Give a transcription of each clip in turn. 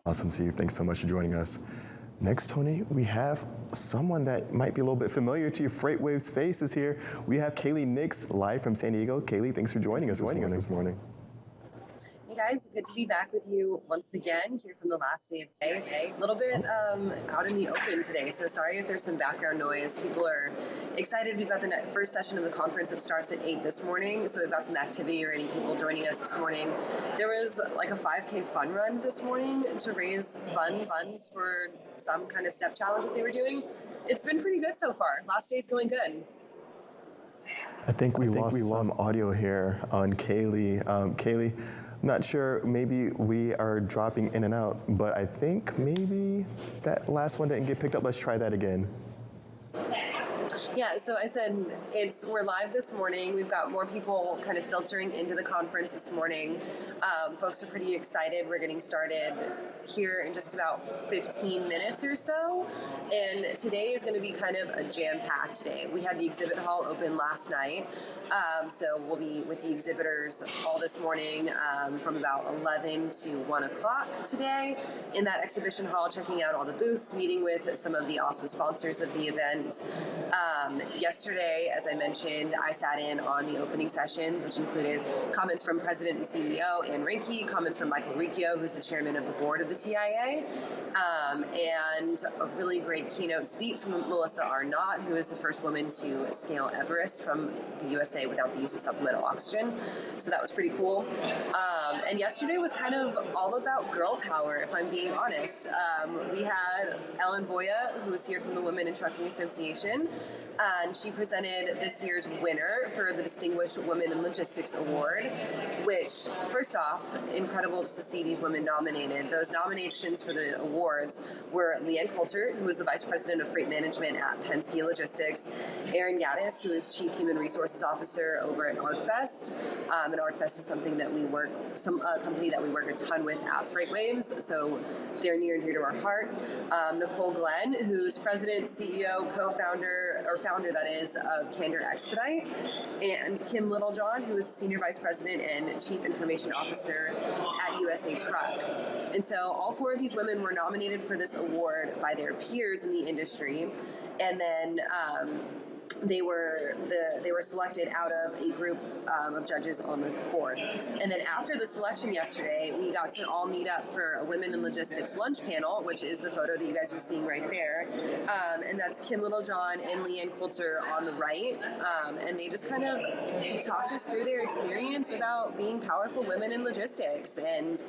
Awesome, Steve. Thanks so much for joining us. Next, Tony, we have someone that might be a little bit familiar to you. FreightWaves Face is here. We have Kaylee Nix live from San Diego. Kaylee, thanks for joining us this morning. Hey guys, good to be back with you once again here from the last day of day. A little bit out in the open today, so sorry if there's some background noise. People are excited. We've got the first session of the conference that starts at 8 this morning, so we've got some activity already, people joining us this morning. There was like a 5K fun run this morning to raise funds for some kind of step challenge that they were doing. It's been pretty good so far. Last day's going good. I think we lost some audio here on Kaylee. Kaylee, not sure, maybe we are dropping in and out, but I think maybe that last one didn't get picked up. Let's try that again. Yeah, so I said we're live this morning. We've got more people kind of filtering into the conference this morning. Folks are pretty excited. We're getting started here in just about 15 minutes or so. And today is going to be kind of a jam-packed day. We had the exhibit hall open last night. So we'll be with the exhibitors all this morning from about 11 to 1 o'clock today in that exhibition hall, checking out all the booths, meeting with some of the awesome sponsors of the event. Yesterday, as I mentioned, I sat in on the opening sessions, which included comments from President and CEO Ann Reinke, comments from Michael Riccio, who's the chairman of the board of the TIA, and a really great keynote speech from Melissa Arnott, who is the first woman to scale Everest from the USA without the use of supplemental oxygen. So that was pretty cool. And yesterday was kind of all about girl power, if I'm being honest. We had Ellen Boya, who was here from the Women in Trucking Association, and she presented this year's winner for the Distinguished Women in Logistics Award, which, first off, incredible just to see these women nominated. Those nominations for the awards were Leanne Coulter, who is the Vice President of Freight Management at Penske Logistics, Erin Gaddis, who is Chief Human Resources Officer over at ArcBest, and ArcBest is something that a company that we work a ton with at FreightWaves, so they're near and dear to our heart. Nicole Glenn, who's President, CEO, co-founder, or founder, that is, of Candor Expedite, and Kim Littlejohn, who is Senior Vice President and Chief Information Officer at USA Truck. And so all four of these women were nominated for this award by their peers in the industry, and then they were selected out of a group of judges on the board. And then after the selection yesterday, we got to all meet up for a Women in Logistics lunch panel, which is the photo that you guys are seeing right there. And that's Kim Littlejohn and Leanne Coulter on the right. And they just kind of talked us through their experience about being powerful women in logistics. And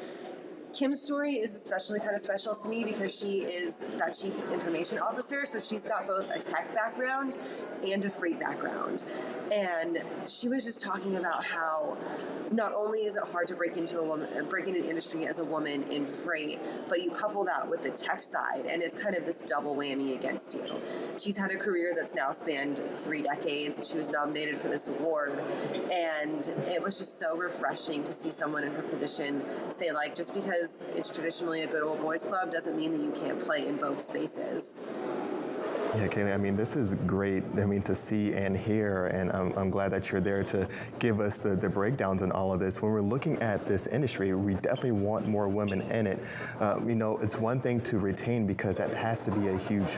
Kim's story is especially kind of special to me because she is that chief information officer, so she's got both a tech background and a freight background. And she was just talking about how not only is it hard to break into an industry as a woman in freight, but you couple that with the tech side, and it's kind of this double whammy against you. She's had a career that's now spanned 3 decades. She was nominated for this award, and it was just so refreshing to see someone in her position say, like, just because it's traditionally a good old boys club doesn't mean that you can't play in both spaces. Yeah, Kaylee, I mean, this is great, to see and hear, and I'm glad that you're there to give us the breakdowns on all of this. When we're looking at this industry, we definitely want more women in it. It's one thing to retain, because that has to be a huge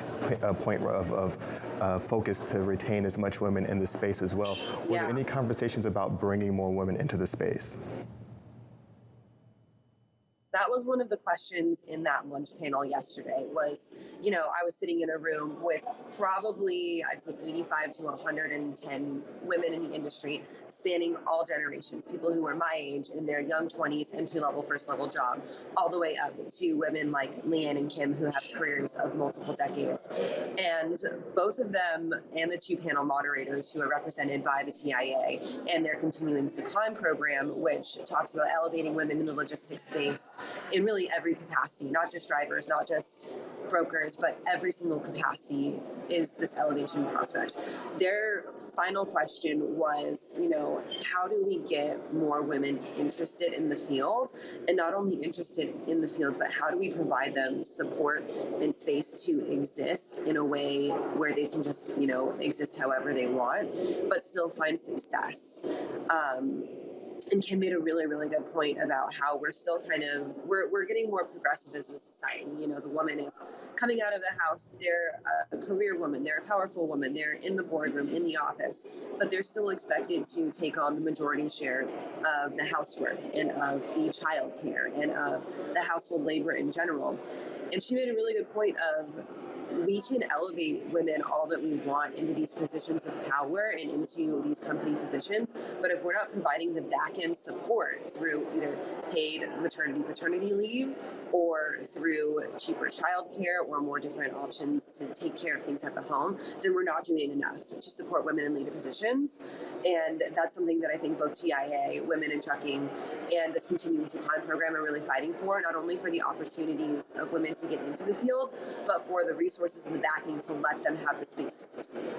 point of focus to retain as much women in the space as well. Were there any conversations about bringing more women into the space? That was one of the questions in that lunch panel yesterday was, I was sitting in a room with probably, I'd say 85 to 110 women in the industry, spanning all generations, people who were my age in their young 20s, entry-level, first-level job, all the way up to women like Leanne and Kim who have careers of multiple decades. And both of them and the 2 panel moderators who are represented by the TIA and their Continuing to Climb program, which talks about elevating women in the logistics space in really every capacity, not just drivers, not just brokers, but every single capacity is this elevation prospect. Their final question was, how do we get more women interested in the field, and not only interested in the field, but how do we provide them support and space to exist in a way where they can just, exist however they want, but still find success. And Kim made a really, really good point about how we're still we're getting more progressive as a society. You know, the woman is coming out of the house, they're a career woman, they're a powerful woman, they're in the boardroom, in the office, but they're still expected to take on the majority share of the housework and of the child care and of the household labor in general. And she made a really good point of we can elevate women all that we want into these positions of power and into these company positions, but if we're not providing the back end support through either paid maternity paternity leave or through cheaper childcare or more different options to take care of things at the home, then we're not doing enough to support women in leader positions. And that's something that I think both TIA, Women in Trucking, and this Continuing to Climb program are really fighting for, not only for the opportunities of women to get into the field, but for the resources and the backing to let them have the space to succeed.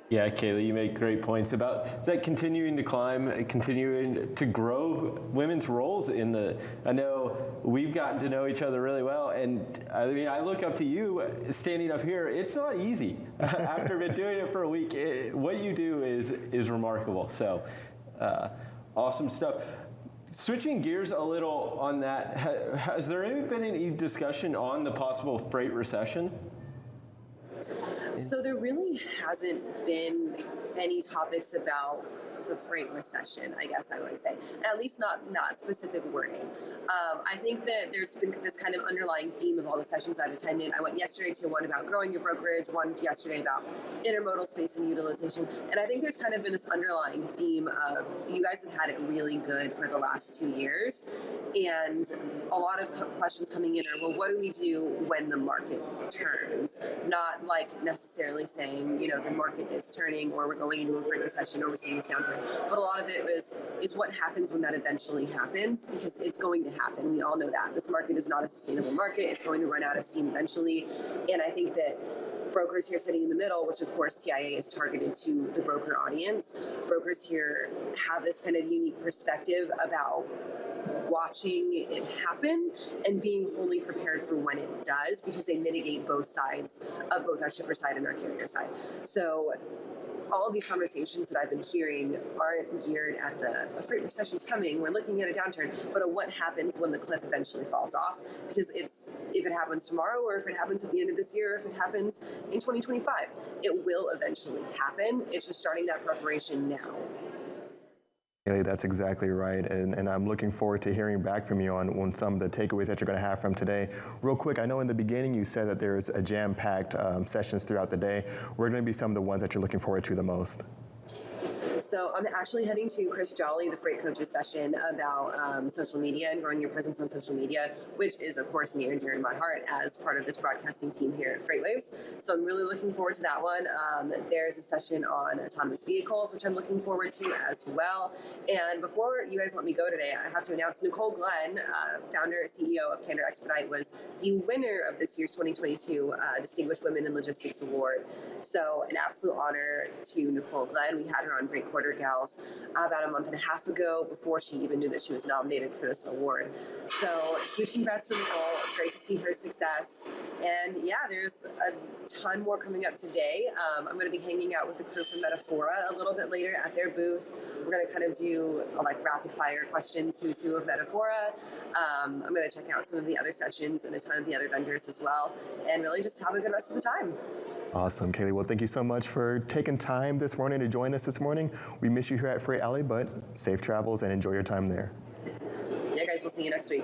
Yeah, Kaylee, you make great points about that continuing to climb, continuing to grow women's roles in the, I know we've gotten to know each other really well, and I mean, I look up to you standing up here. It's not easy. After been doing it for a week, what you do is remarkable. So, awesome stuff. Switching gears a little on that, has there been any discussion on the possible freight recession? So there really hasn't been any topics about the freight recession, I guess I would say, at least not specific wording. I think that there's been this kind of underlying theme of all the sessions I've attended. I went yesterday to one about growing your brokerage, one yesterday about intermodal space and utilization, and I think there's kind of been this underlying theme of you guys have had it really good for the last 2 years, and a lot of questions coming in are, well, what do we do when the market turns? Not like necessarily saying, you know, the market is turning or we're going into a freight recession or we're seeing this downturn. But a lot of it is what happens when that eventually happens, because it's going to happen. We all know that. This market is not a sustainable market. It's going to run out of steam eventually. And I think that brokers here sitting in the middle, which of course TIA is targeted to the broker audience, brokers here have this kind of unique perspective about watching it happen and being wholly prepared for when it does, because they mitigate both sides of both our shipper side and our carrier side. So all of these conversations that I've been hearing aren't geared at the freight recession's coming, we're looking at a downturn, but at what happens when the cliff eventually falls off. Because it's, if it happens tomorrow, or if it happens at the end of this year, or if it happens in 2025, it will eventually happen. It's just starting that preparation now. That's exactly right, and I'm looking forward to hearing back from you on some of the takeaways that you're going to have from today. Real quick, I know in the beginning you said that there's a jam-packed sessions throughout the day. What are going to be some of the ones that you're looking forward to the most? So I'm actually heading to Chris Jolly, the Freight Coaches session about social media and growing your presence on social media, which is, of course, near and dear to my heart as part of this broadcasting team here at FreightWaves. So I'm really looking forward to that one. There's a session on autonomous vehicles, which I'm looking forward to as well. And before you guys let me go today, I have to announce Nicole Glenn, founder and CEO of Candor Expedite, was the winner of this year's 2022 Distinguished Women in Logistics Award. So an absolute honor to Nicole Glenn. We had her on Great Quarter Gals about a month and a half ago, before she even knew that she was nominated for this award. So huge congrats to Nicole. Great to see her success. And yeah, there's a ton more coming up today. I'm going to be hanging out with the crew from Metaphora a little bit later at their booth. We're going to kind of do like rapid fire questions, who's who of Metaphora. I'm going to check out some of the other sessions and a ton of the other vendors as well, and really just have a good rest of the time. Awesome, Kaylee. Well, thank you so much for taking time this morning to join us this morning. We miss you here at Freight Alley, but safe travels and enjoy your time there. Yeah, guys, we'll see you next week.